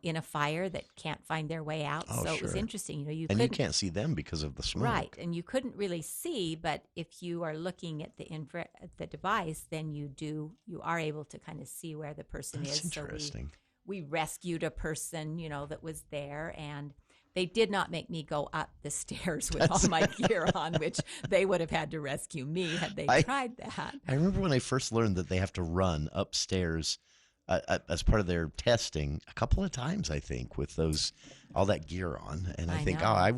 in a fire that can't find their way out. Oh, so it was interesting. You can't see them because of the smoke. Right, and you couldn't really see, but if you are looking at the device, then you are able to kind of see where the person That's is. Interesting. So we rescued a person, that was there, and they did not make me go up the stairs with all my gear on, which they would have had to rescue me had they tried that. I remember when I first learned that they have to run upstairs as part of their testing a couple of times, I think, with all that gear on. And I think, I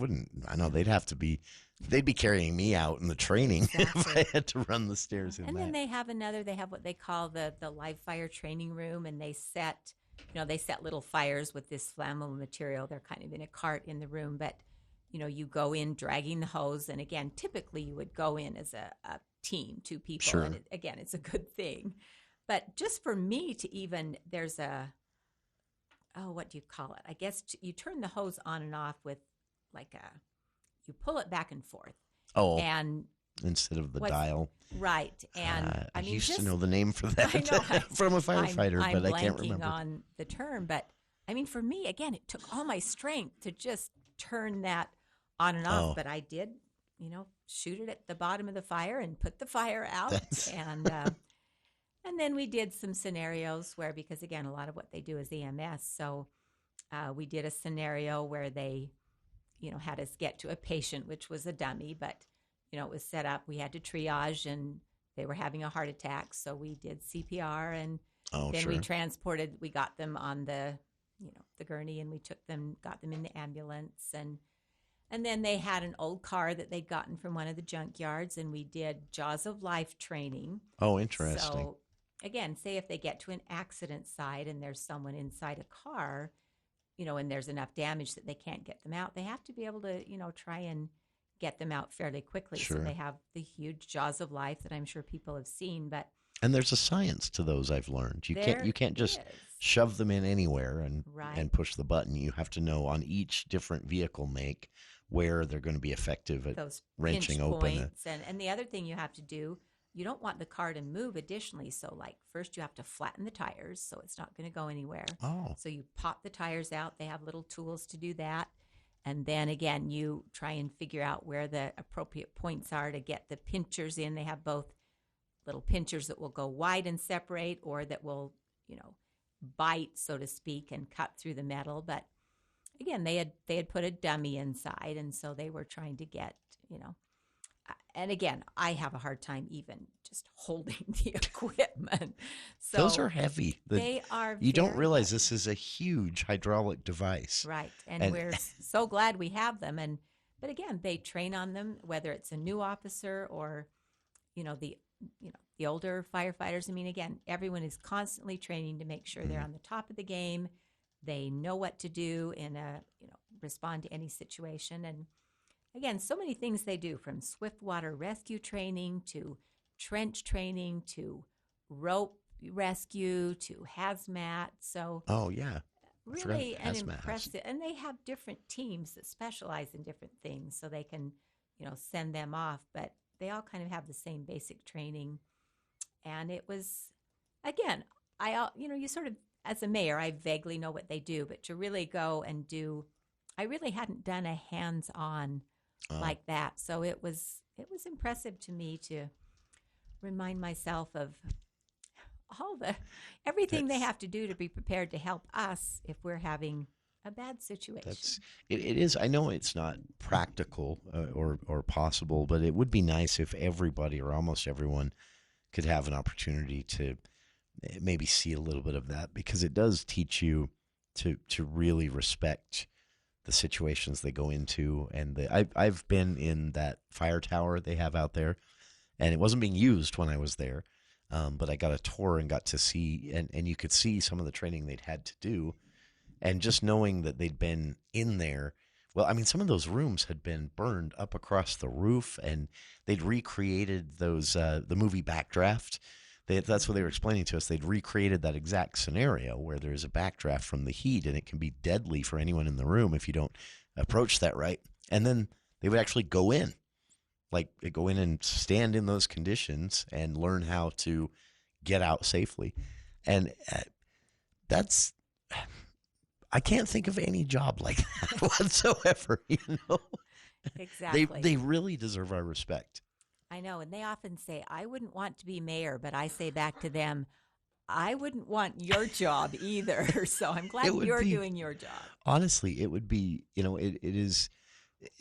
know they'd be carrying me out in the training if I had to run the stairs in that. And then they have what they call the live fire training room, and they set little fires with this flammable material. They're kind of in a cart in the room, but you go in dragging the hose, and again, typically you would go in as a team, 2 people. Sure. And again, it's a good thing. But just for me to there's what do you call it? I guess you turn the hose on and off with you pull it back and forth. Oh, and instead of the dial. Right. And I used to know the name for that from a firefighter, but I can't remember. I'm blanking on the term, but for me, again, it took all my strength to just turn that on and off, but I did, shoot it at the bottom of the fire and put the fire out. And then we did some scenarios where, because again, a lot of what they do is EMS. So we did a scenario where they, had us get to a patient, which was a dummy, but, it was set up. We had to triage, and they were having a heart attack. So we did CPR, and then we got them on the gurney, and got them in the ambulance. And then they had an old car that they'd gotten from one of the junkyards, and we did Jaws of Life training. Oh, interesting. So again, say if they get to an accident site and there's someone inside a car, and there's enough damage that they can't get them out, they have to be able to, try and get them out fairly quickly. Sure. So they have the huge Jaws of Life that I'm sure people have seen, but and there's a science to those, I've learned. You can't just shove them in anywhere and push the button. You have to know on each different vehicle make where they're going to be effective at those wrenching open points. And the other thing you have to do, you don't want the car to move additionally. So first you have to flatten the tires so it's not going to go anywhere. Oh. So you pop the tires out. They have little tools to do that. And then again, you try and figure out where the appropriate points are to get the pinchers in. They have both little pinchers that will go wide and separate, or that will, bite, so to speak, and cut through the metal. But again, they had put a dummy inside, and so they were trying to get, and again, I have a hard time even just holding the equipment. So those are heavy. They are. You don't realize this is a huge hydraulic device. Right. And we're so glad we have them. And But again, they train on them, whether it's a new officer or, the older firefighters. I mean, again, everyone is constantly training to make sure they're on the top of the game. They know what to do in respond to any situation. And again, so many things they do, from swift water rescue training to trench training to rope rescue to hazmat. So really an impressive, and they have different teams that specialize in different things, so they can send them off, but they all kind of have the same basic training. And it was, again, you sort of, as a mayor, I vaguely know what they do, but to really go and do, I really hadn't done a hands-on like that. So it was impressive to me to remind myself of everything they have to do to be prepared to help us if we're having a bad situation. It is. I know it's not practical or possible, but it would be nice if everybody or almost everyone could have an opportunity to maybe see a little bit of that, because it does teach you to really respect the situations they go into. And I've been in that fire tower they have out there, and it wasn't being used when I was there, but I got a tour and got to see, and you could see some of the training they'd had to do. And just knowing that they'd been in there, well, I mean, some of those rooms had been burned up across the roof, and they'd recreated those, the movie Backdraft. That's what they were explaining to us. They'd recreated that exact scenario where there's a backdraft from the heat, and it can be deadly for anyone in the room if you don't approach that right. And then they would actually go in and stand in those conditions and learn how to get out safely. And I can't think of any job like that whatsoever, Exactly. They really deserve our respect. I know, and they often say, I wouldn't want to be mayor, but I say back to them, I wouldn't want your job either. So I'm glad you're doing your job. Honestly, it would be, it is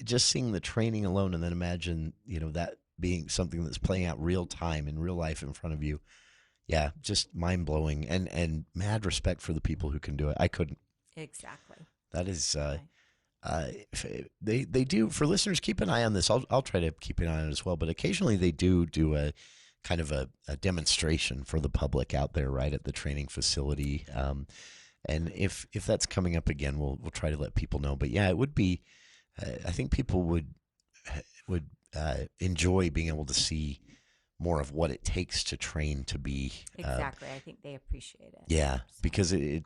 just seeing the training alone, and then imagine, that being something that's playing out real time in real life in front of you. Yeah, just mind-blowing, and mad respect for the people who can do it. I couldn't. Exactly. That is, they do, for listeners, keep an eye on this. I'll try to keep an eye on it as well, but occasionally they do a kind of a demonstration for the public out there right at the training facility. And if that's coming up again, we'll try to let people know. But yeah, it would be, I think people would enjoy being able to see more of what it takes to train to be. Exactly. I think they appreciate it. Yeah, because you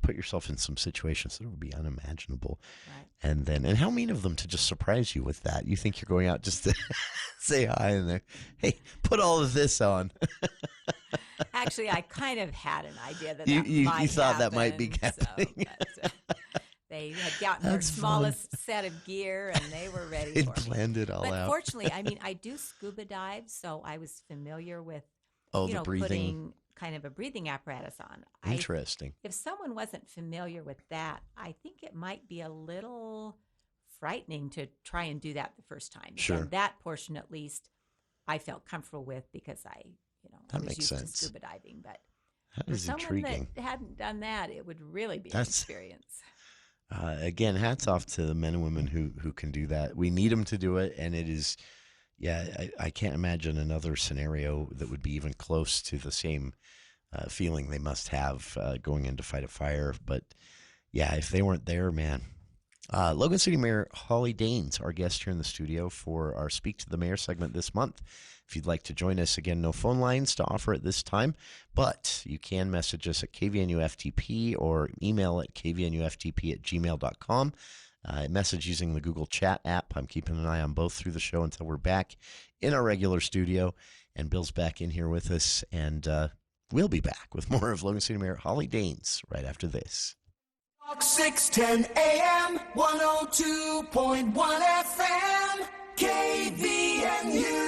put yourself in some situations that would be unimaginable. Right. And how mean of them to just surprise you with that. You think you're going out just to say hi and they're, hey, put all of this on. Actually, I kind of had an idea that you might thought happen, that might be happening. They had gotten their smallest set of gear, and they were ready for me. They planned it all out. But fortunately, I mean, I do scuba dive, so I was familiar with, the breathing. Putting kind of a breathing apparatus on. Interesting. If someone wasn't familiar with that, I think it might be a little frightening to try and do that the first time. Sure. And that portion, at least, I felt comfortable with because I was used to scuba diving. But that for is someone intriguing. that hadn't done that, it would really be an experience. Again, hats off to the men and women who can do that. We need them to do it, and it is, I can't imagine another scenario that would be even close to the same feeling they must have going in to fight a fire. But yeah, if they weren't there, man. Logan City Mayor Holly Daines, our guest here in the studio for our Speak to the Mayor segment this month. If you'd like to join us, again, no phone lines to offer at this time, but you can message us at KVNUFTP or email at kvnuftp@gmail.com. Message using the Google Chat app. I'm keeping an eye on both through the show until we're back in our regular studio, and Bill's back in here with us, and we'll be back with more of Logan City Mayor Holly Daines right after this. 610 AM, 102.1 FM, KVNU.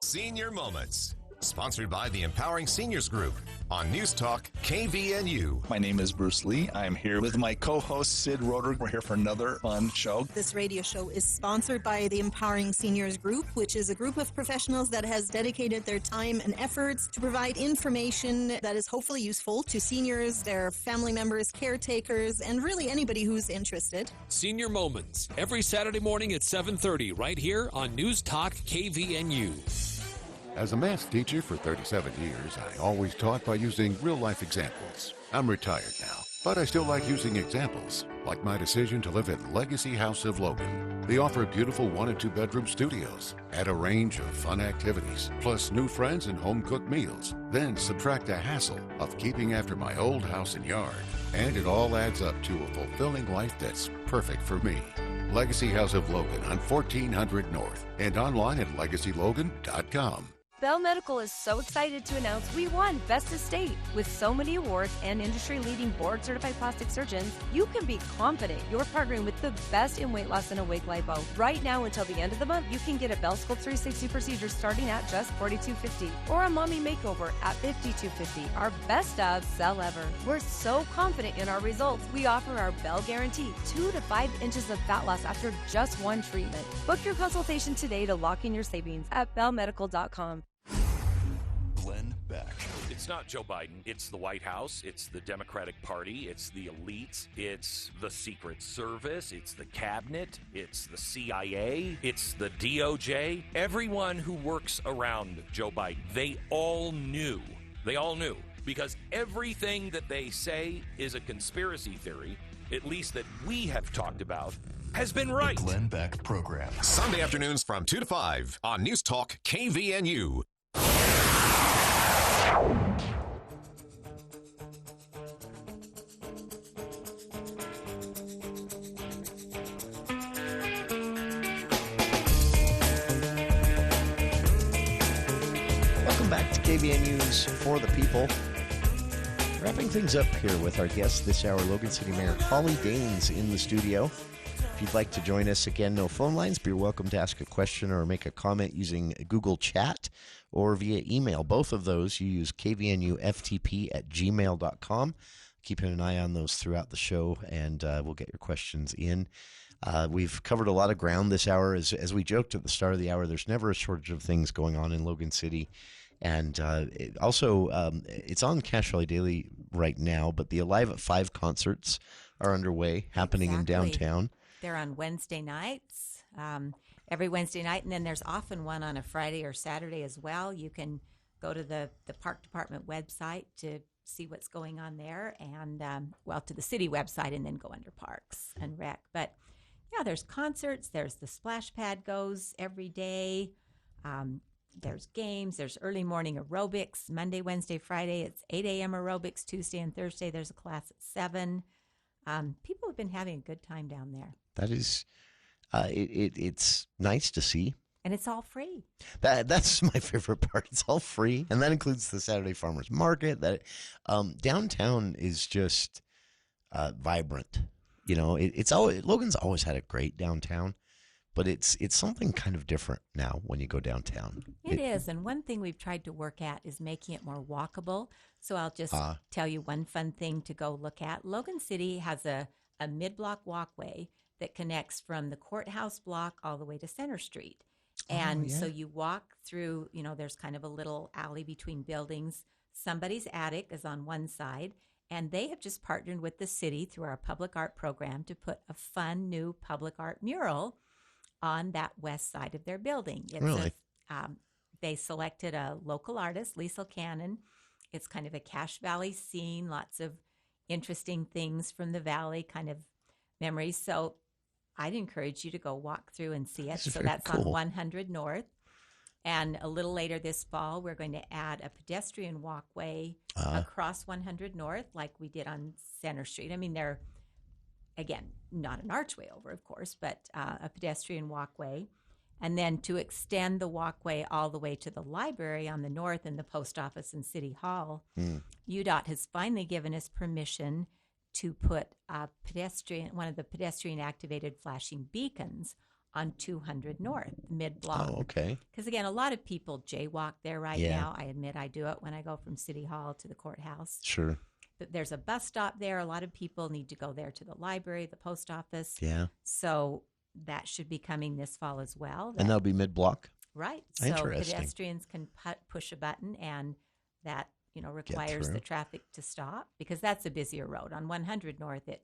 Senior Moments. Sponsored by the Empowering Seniors Group on News Talk KVNU. My name is Bruce Lee. I'm here with my co-host Sid Roeder. We're here for another fun show. This radio show is sponsored by the Empowering Seniors Group, which is a group of professionals that has dedicated their time and efforts to provide information that is hopefully useful to seniors, their family members, caretakers, and really anybody who's interested. Senior Moments, every Saturday morning at 7:30, right here on News Talk KVNU. As a math teacher for 37 years, I always taught by using real-life examples. I'm retired now, but I still like using examples, like my decision to live at Legacy House of Logan. They offer beautiful 1- and 2-bedroom studios, add a range of fun activities, plus new friends and home-cooked meals. Then subtract the hassle of keeping after my old house and yard. And it all adds up to a fulfilling life that's perfect for me. Legacy House of Logan on 1400 North and online at legacylogan.com. Bell Medical is so excited to announce we won Best Estate. With so many awards and industry-leading board-certified plastic surgeons, you can be confident you're partnering with the best in weight loss and awake lipo. Right now until the end of the month, you can get a Bell Sculpt 360 procedure starting at just $42.50 or a mommy makeover at $52.50. Our best of sell ever. We're so confident in our results, we offer our Bell Guarantee, 2 to 5 inches of fat loss after just one treatment. Book your consultation today to lock in your savings at bellmedical.com. Glenn Beck. It's not Joe Biden. It's the White House. It's the Democratic Party. It's the elites. It's the Secret Service. It's the cabinet. It's the CIA. It's the DOJ. Everyone who works around Joe Biden, they all knew. They all knew. Because everything that they say is a conspiracy theory, at least that we have talked about, has been right. The Glenn Beck Program. Sunday afternoons from 2 to 5 on News Talk KVNU. Welcome back to KVNU's For the People. Wrapping things up here with our guest this hour, Logan City Mayor Holly Daines in the studio. If you'd like to join us, again, no phone lines, but you're welcome to ask a question or make a comment using Google Chat or via email. Both of those, you use kvnuftp@gmail.com. Keeping an eye on those throughout the show, and we'll get your questions in. We've covered a lot of ground this hour. As we joked at the start of the hour, there's never a shortage of things going on in Logan City. And it's on Cache Valley Daily right now, but the Alive at 5 concerts are underway, happening in downtown. They're on Wednesday nights, every Wednesday night, and then there's often one on a Friday or Saturday as well. You can go to the park department website to see what's going on there, and to the city website, and then go under Parks and Rec. But yeah, there's concerts. There's the splash pad goes every day. There's games. There's early morning aerobics. Monday, Wednesday, Friday, it's 8 a.m. aerobics. Tuesday and Thursday, there's a class at 7. People have been having a good time down there. That is, it's nice to see. And it's all free. That's my favorite part. It's all free, and that includes the Saturday Farmers Market. That downtown is just vibrant. You know, Logan's always had a great downtown, but it's something kind of different now when you go downtown. It is, and one thing we've tried to work at is making it more walkable. So I'll just tell you one fun thing to go look at. Logan City has a mid-block walkway that connects from the courthouse block all the way to Center Street. And so you walk through, there's kind of a little alley between buildings. Somebody's attic is on one side, and they have just partnered with the city through our public art program to put a fun new public art mural on that west side of their building. Really? They selected a local artist, Liesl Cannon. It's kind of a Cache Valley scene, lots of interesting things from the valley, kind of memories. So I'd encourage you to go walk through and see it. So that's cool. On 100 North. And a little later this fall, we're going to add a pedestrian walkway across 100 North like we did on Center Street. I mean, they're, again, not an archway over, of course, but a pedestrian walkway. And then to extend the walkway all the way to the library on the north and the post office and City Hall, UDOT has finally given us permission to put one of the pedestrian activated flashing beacons on 200 North, mid-block. Oh, okay. Because, again, a lot of people jaywalk there right Yeah. now. I admit I do it when I go from City Hall to the courthouse. Sure. But there's a bus stop there. A lot of people need to go there to the library, the post office. Yeah. So that should be coming this fall as well. And that'll be mid-block? Right. So Interesting. pedestrians can push a button, and that, requires through. the traffic to stop, because that's a busier road. On 100 North, it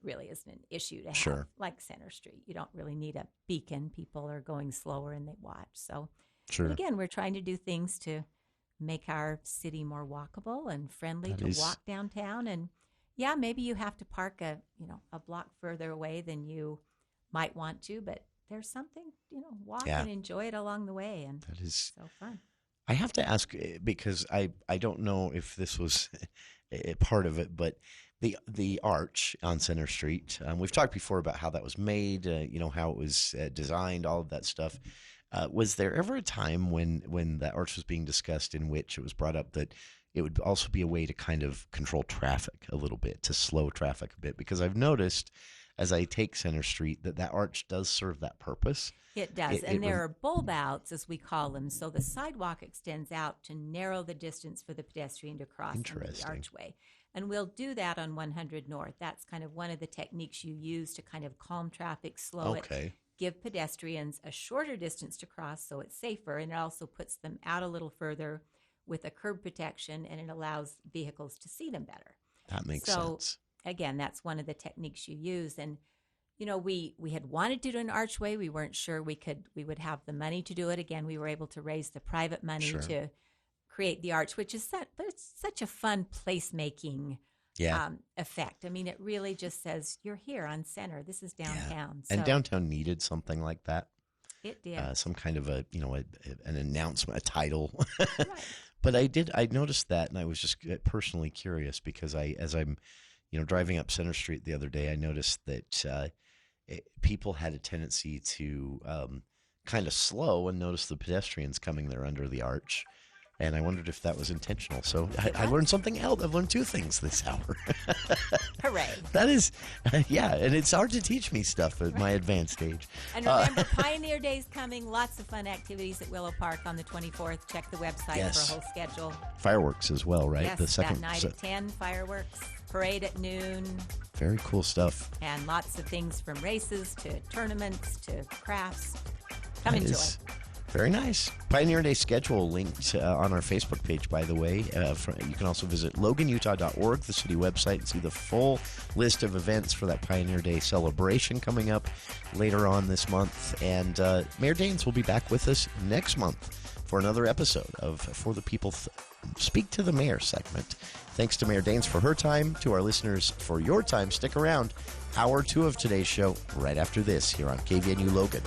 really isn't an issue to have. Sure. Like Center Street. You don't really need a beacon. People are going slower and they watch. So, Sure. But again, we're trying to do things to make our city more walkable and friendly That to is- walk downtown. And yeah, maybe you have to park a block further away than you might want to, but there's something, walk Yeah. and enjoy it along the way. And That is so fun. I have to ask, because I don't know if this was a part of it, but the arch on Center Street, we've talked before about how that was made, how it was designed, all of that stuff. Was there ever a time when that arch was being discussed in which it was brought up that it would also be a way to kind of control traffic a little bit, to slow traffic a bit? Because I've noticed as I take Center Street that arch does serve that purpose. It does. And there are bulb outs, as we call them. So the sidewalk extends out to narrow the distance for the pedestrian to cross under the archway. And we'll do that on 100 North. That's kind of one of the techniques you use to kind of calm traffic, slow it, give pedestrians a shorter distance to cross so it's safer. And it also puts them out a little further with a curb protection, and it allows vehicles to see them better. That makes sense. Again, that's one of the techniques you use. And we had wanted to do an archway. We weren't sure we would have the money to do it. Again, we were able to raise the private money to create the arch, which is it's such a fun placemaking effect. I mean, it really just says you're here on Center. This is downtown. And downtown needed something like that. It did. Some kind of an announcement, a title. But I noticed that, and I was just personally curious because as I'm driving up Center Street the other day, I noticed that people had a tendency to kind of slow and notice the pedestrians coming there under the arch. And I wondered if that was intentional. So I learned something else. I've learned two things this hour. Hooray. That is, and it's hard to teach me stuff at my advanced age. And remember, Pioneer Day's coming. Lots of fun activities at Willow Park on the 24th. Check the website for a whole schedule. Fireworks as well, right? Yes, the second that night at 10, fireworks, parade at noon. Very cool stuff. And lots of things from races to tournaments to crafts. Come enjoy. Very nice. Pioneer Day schedule linked on our Facebook page, by the way. You can also visit loganutah.org, the city website, and see the full list of events for that Pioneer Day celebration coming up later on this month. And Mayor Daines will be back with us next month for another episode of For the People Speak to the Mayor segment. Thanks to Mayor Daines for her time, to our listeners for your time. Stick around. Hour 2 of today's show right after this here on KVNU Logan.